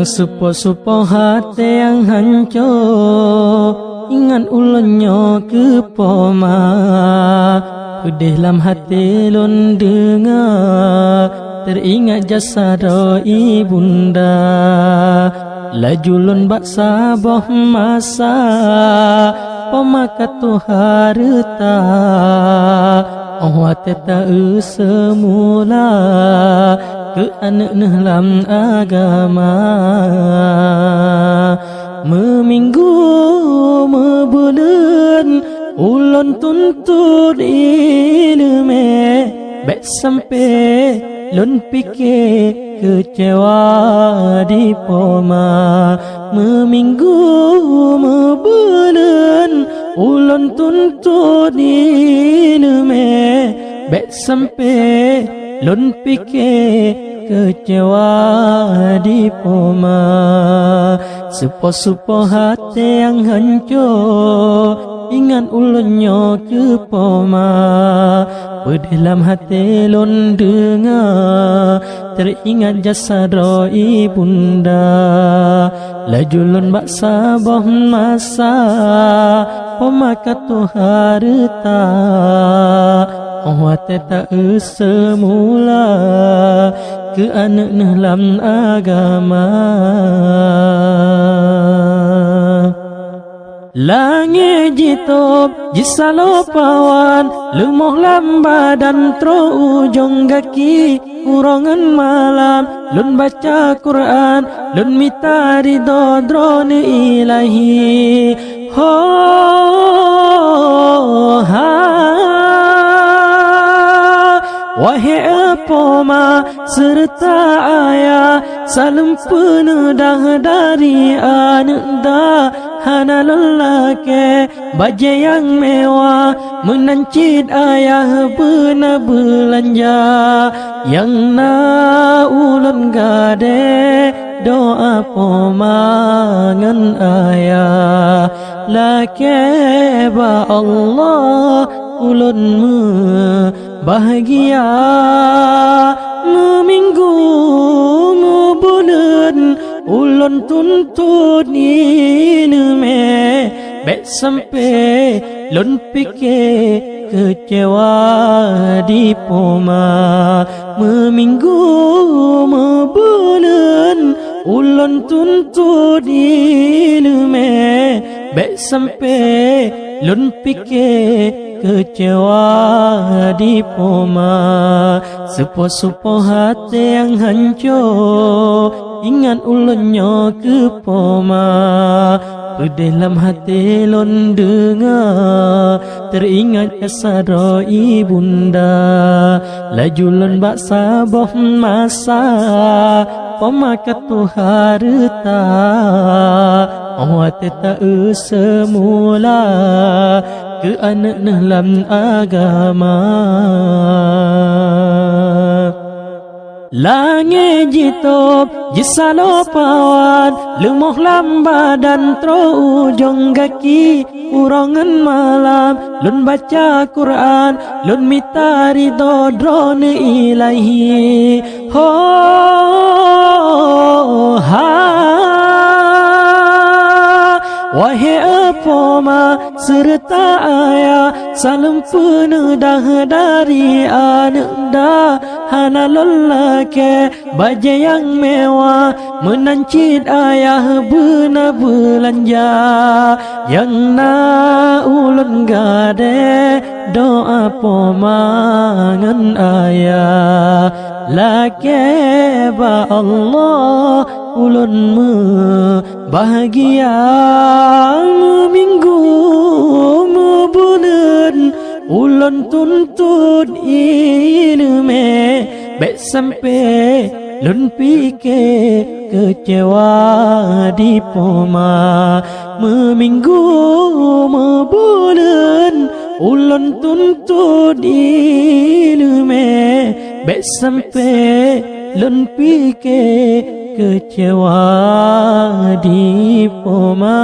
Supo-supo hati yang hancur, ingat ulunnya ke Poma. Pedih dalam hati lun dengar, teringat jasad ibunda. Laju lun bak sabah masa, Poma katu harta. Oh teta semula ke anak dalam agama. Meminggu mebulan ulun tuntut ilmu, baik sampai lun fikir kecewa di Poma. Meminggu mebulan ulun tuntut ilmu, baik sampai lun fikir kecewa di Poma. Supo-supo hati yang hancur, ingat ulunnya ke Poma. Pedih dalam hati lun dengar, teringat jasad ibunda. Laju lun bak sabah masa, Poma katu harta. Oh teta semula ke anak dalam agama. Langit jitop jisalo pawan, lemoh lamba dan tro ujung kaki. Kurangan malam lun baca Quran, lun mita ridho drone ilahi. Ho ha wahai Poma serta ayah, salam penudah dari anak dah. Hana lelaki baju yang mewah, menancit ayah benar belanja. Yang na ulun gade doa Poma ngan ayah. Laki ba Allah ulun bahagia. Meminggu bulan ulun tuntut ilmu, baik sampai lun fikir kecewa di Poma. Meminggu bulan ulun tuntut ilmu, baik sampai lun fikir kecewa di Poma. Supo-supo hati yang hancur, ingat ulunnya ke Poma. Pedih dalam hati lun dengar, teringat jasad ibunda. Laju lun bak sabah masa, Poma katu harta. Oh teta semula ke anak dalam agama. Langit jitop jisalo pawan, lemoh lamba dan tro ujung kaki. Kurangan malam lun baca Quran, lun mita ridho drone ilahi. Ho ha wahai Poma serta ayah, salam penudah dari anak dah. Hana lelaki baju yang mewah, menancit ayah benar belanja. Yang na ulun gade doa Poma ngan ayah. Laki ba Allah ulun bahagia. Meminggu bulan ulun tuntut ilmu, baik sampai lun fikir kecewa di Poma. Meminggu bulan ulun tuntut ilmu, baik sampai lun fikir kecewa di Poma.